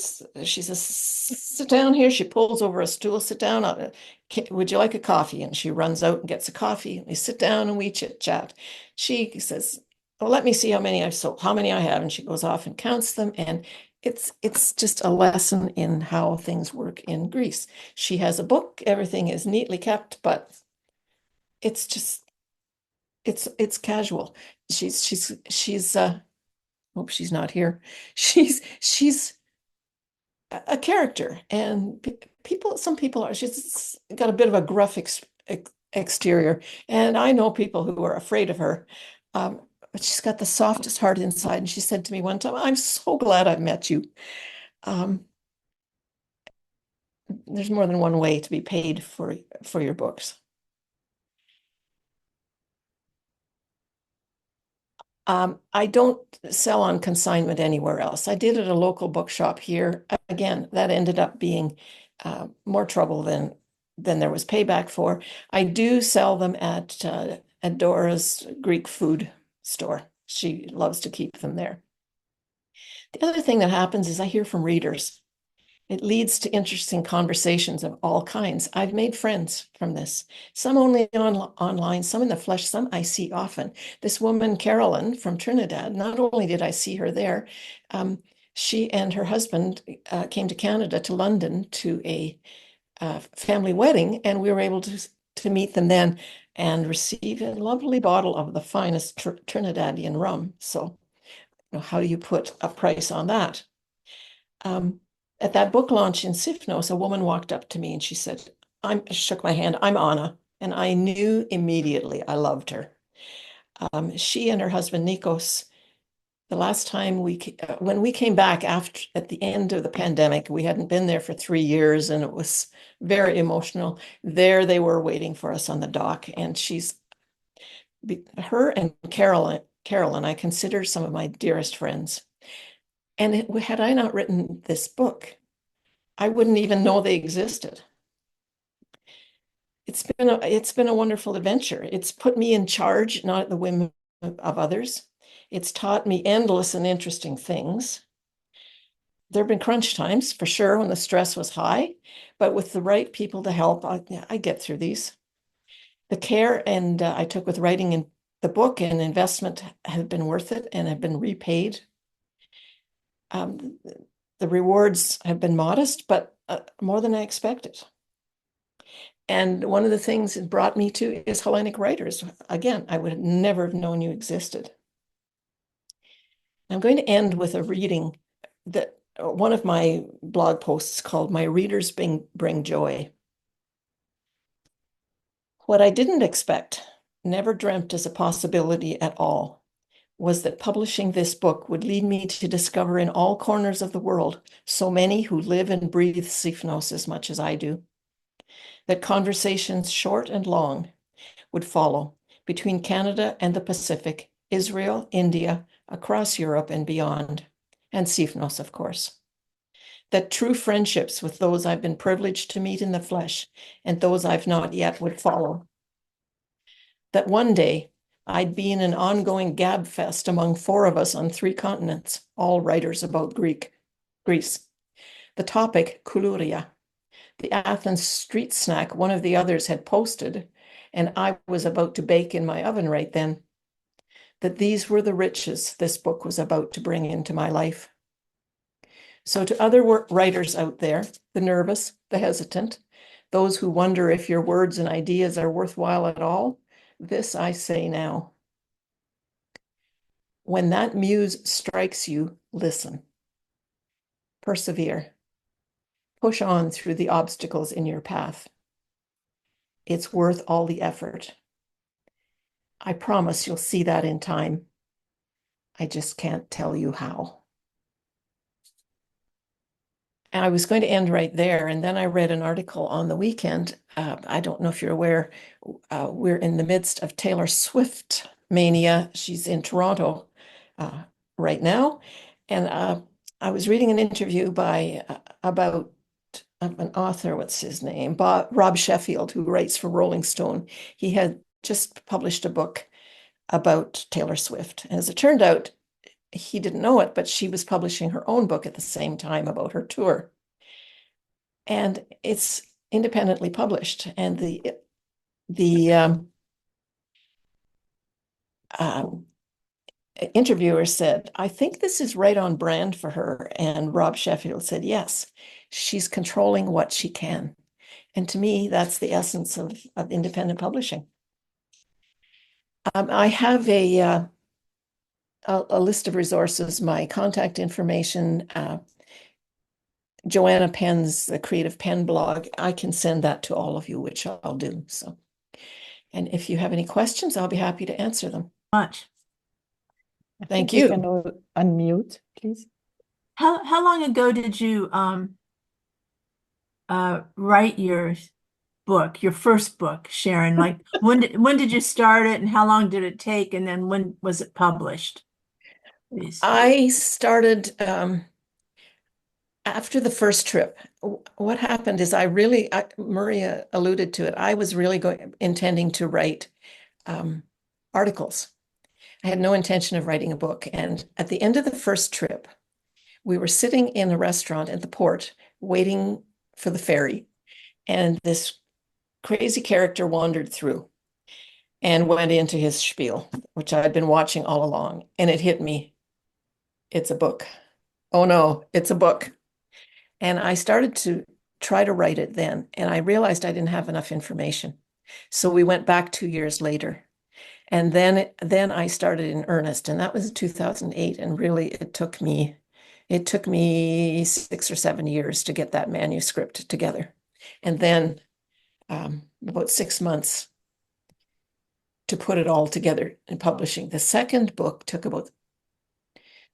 she says, sit down here. She pulls over a stool, sit down. Would you like a coffee? And she runs out and gets a coffee. We sit down and we chit chat. She says, well, let me see how many I've sold, how many I have. And she goes off and counts them. And it's just a lesson in how things work in Greece. She has a book. Everything is neatly kept, but it's just, it's casual. She's hope she's not here. She's a character, and some people are. She's got a bit of a gruff exterior, and I know people who are afraid of her. But she's got the softest heart inside. And she said to me one time, "I'm so glad I've met you." Um, there's more than one way to be paid for your books. I don't sell on consignment anywhere else. I did at a local bookshop here. Again, that ended up being more trouble than there was payback for. I do sell them at Dora's Greek food store. She loves to keep them there. The other thing that happens is I hear from readers. It leads to interesting conversations of all kinds. I've made friends from this, some only online, some in the flesh, some I see often. This woman, Carolyn from Trinidad, not only did I see her there, she and her husband came to Canada, to London, to a family wedding, and we were able to meet them then and receive a lovely bottle of the finest Trinidadian rum. So, how do you put a price on that? At that book launch in Sifnos, a woman walked up to me and she said, shook my hand, "I'm Anna." And I knew immediately I loved her. She and her husband, Nikos, the last time when we came back at the end of the pandemic, we hadn't been there for 3 years and it was very emotional. There they were waiting for us on the dock. And her and Carolyn, I consider some of my dearest friends. And had I not written this book, I wouldn't even know they existed. It's been a wonderful adventure. It's put me in charge, not at the whim of others. It's taught me endless and interesting things. There have been crunch times, for sure, when the stress was high, but with the right people to help, I get through these. The care I took with writing in the book and investment have been worth it and have been repaid. The rewards have been modest, but more than I expected. And one of the things it brought me to is Hellenic writers. Again, I would never have known you existed. I'm going to end with a reading that one of my blog posts called "My Readers Bring Joy." What I didn't expect, never dreamt as a possibility at all, was that publishing this book would lead me to discover in all corners of the world so many who live and breathe Sifnos as much as I do. That conversations short and long would follow between Canada and the Pacific, Israel, India, across Europe and beyond, and Sifnos, of course. That true friendships with those I've been privileged to meet in the flesh and those I've not yet would follow. That one day I'd be in an ongoing gab fest among 4 of us on 3 continents, all writers about Greece. The topic, koulouria, the Athens street snack one of the others had posted, and I was about to bake in my oven right then. That these were the riches this book was about to bring into my life. So to other writers out there, the nervous, the hesitant, those who wonder if your words and ideas are worthwhile at all, this I say now. When that muse strikes you, listen. Persevere. Push on through the obstacles in your path. It's worth all the effort. I promise you'll see that in time. I just can't tell you how. And I was going to end right there. And then I read an article on the weekend. I don't know if you're aware, we're in the midst of Taylor Swift mania. She's in Toronto right now. And I was reading an interview about an author, what's his name? Rob Sheffield, who writes for Rolling Stone. He had just published a book about Taylor Swift. And as it turned out, he didn't know it, but she was publishing her own book at the same time about her tour. And it's independently published. And the interviewer said, "I think this is right on brand for her." And Rob Sheffield said, "Yes, she's controlling what she can." And to me, that's the essence of independent publishing. I have a list of resources, my contact information, Joanna Penn's the Creative Pen blog. I can send that to all of you, which I'll do. So, and if you have any questions, I'll be happy to answer them. Much. I Thank think we you. can all unmute, please. How long ago did you write your book, your first book, Sharon? Like when did you start it and how long did it take? And then when was it published? Please. I started after the first trip. What happened is Maria alluded to it. I was really intending to write articles. I had no intention of writing a book. And at the end of the first trip, we were sitting in a restaurant at the port waiting for the ferry. And this crazy character wandered through and went into his spiel, which I had been watching all along. And it hit me. It's a book. Oh no, it's a book. And I started to try to write it then. And I realized I didn't have enough information. So we went back 2 years later. And then I started in earnest. And that was 2008. And really it took me 6 or 7 years to get that manuscript together. And then about 6 months to put it all together in publishing. The second book took about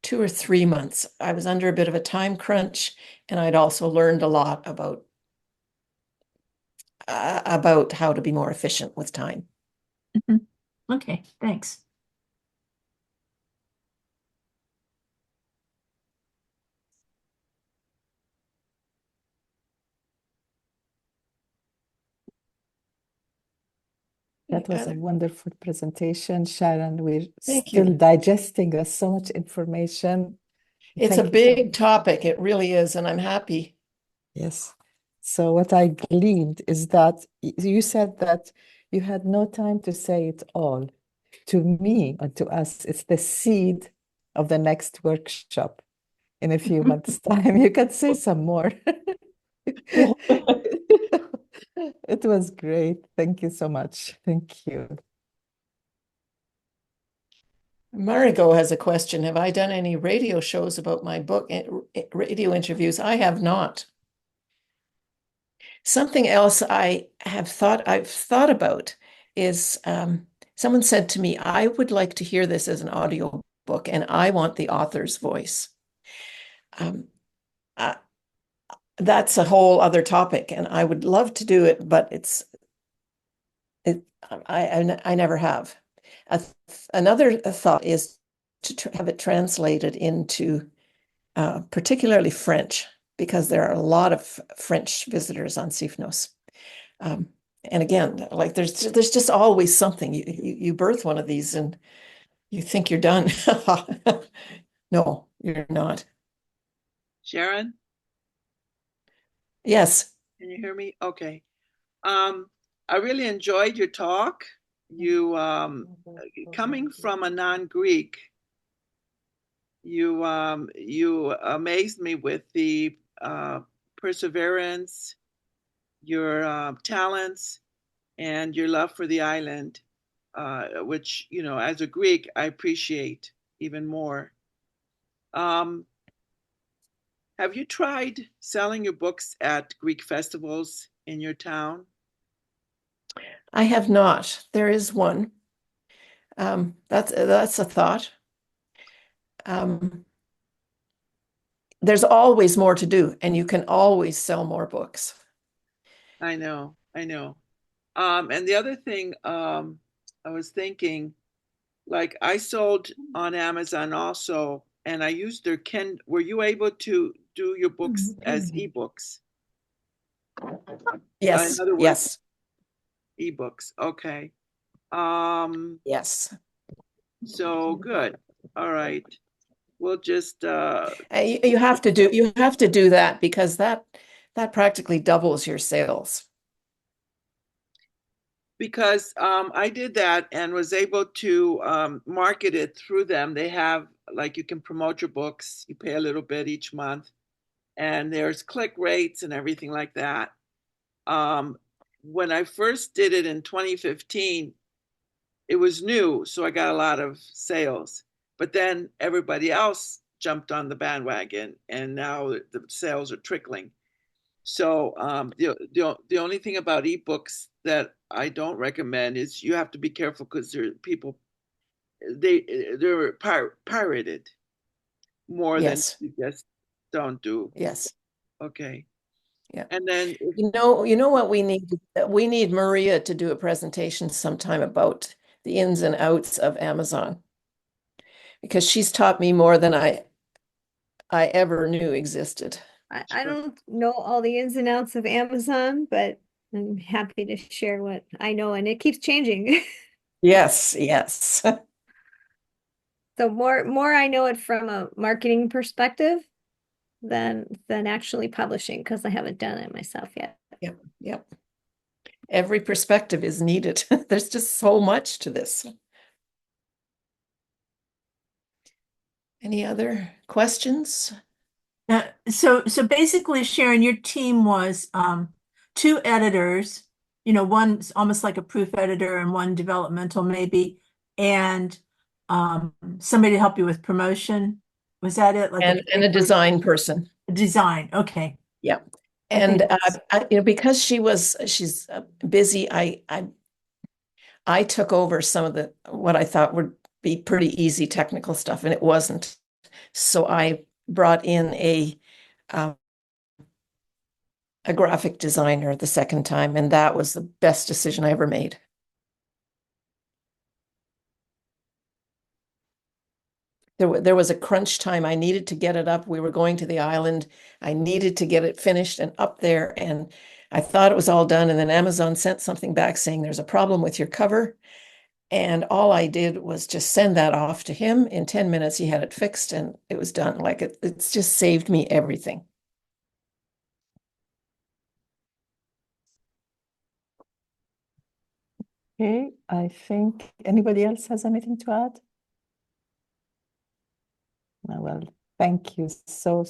2 or 3 months. I was under a bit of a time crunch, and I'd also learned a lot about how to be more efficient with time. Okay, thanks. That was a wonderful presentation, Sharon. We're Thank still you. digesting. There's so much information. It's Thank a you so big much. topic. It really is, and I'm happy. Yes. So what I gleaned is that you said that you had no time to say it all. To me and to us, it's the seed of the next workshop. In a few months' time, you can say some more. It was great. Thank you so much. Thank you. Marigo has a question. Have I done any radio shows about my book, radio interviews? I have not. Something else I've thought about is someone said to me, I would like to hear this as an audio book, and I want the author's voice. That's a whole other topic, and I would love to do it, but I never have. Another thought is to have it translated into particularly French, because there are a lot of French visitors on CIFNOS. And again, like there's just always something. You birth one of these and you think you're done. No, you're not. Sharon, Yes. can you hear me? Okay. I really enjoyed your talk. You coming from a non-Greek, you amazed me with the perseverance, your talents, and your love for the island, which, you know, as a Greek, I appreciate even more. Have you tried selling your books at Greek festivals in your town? I have not. There is one. That's a thought. There's always more to do, and you can always sell more books. I know. And the other thing, I was thinking, like I sold on Amazon also, and I used their Kindle. Were you able to do your books as ebooks? Yes, In other words, yes, ebooks. Okay. yes. So good. All right. We'll just You have to do that, because that practically doubles your sales. because I did that and was able to market it through them. They have, like, you can promote your books, you pay a little bit each month, and there's click rates and everything like that. When I first did it in 2015, it was new, so I got a lot of sales. But then everybody else jumped on the bandwagon, and now the sales are trickling. So the only thing about ebooks that I don't recommend is you have to be careful because there are people they're pirated more Yes. than you just don't do. Yes. Okay. Yeah. And then You know what we need? We need Maria to do a presentation sometime about the ins and outs of Amazon, because she's taught me more than I ever knew existed. I don't know all the ins and outs of Amazon, but I'm happy to share what I know, and it keeps changing. Yes, yes. So more I know it from a marketing perspective than actually publishing, because I haven't done it myself yet. Yep, yep. Every perspective is needed. There's just so much to this. Any other questions? So basically, Sharon, your team was two editors, one's almost like a proof editor and one developmental maybe, and somebody to help you with promotion. Was that it? Like And a design person. Design. Okay. Yeah. I And think because she's busy, I took over some of what I thought would be pretty easy technical stuff, and it wasn't. So I brought in a graphic designer the second time, and that was the best decision I ever made. There was a crunch time. I needed to get it up. We were going to the island. I needed to get it finished and up there, and I thought it was all done. And then Amazon sent something back saying there's a problem with your cover. And all I did was just send that off to him. In 10 minutes, he had it fixed and it was done. Like it's just saved me everything. Okay, I think anybody else has anything to add? Well, thank you so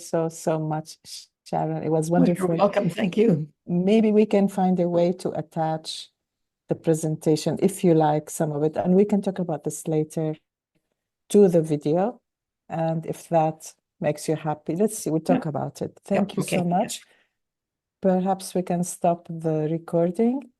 much, Sharon. It was wonderful. You're welcome. Thank you. Maybe we can find a way to attach the presentation, if you like, some of it, and we can talk about this later, to the video. And if that makes you happy, let's see, we'll talk about it. Thank you so Okay. much. Perhaps we can stop the recording.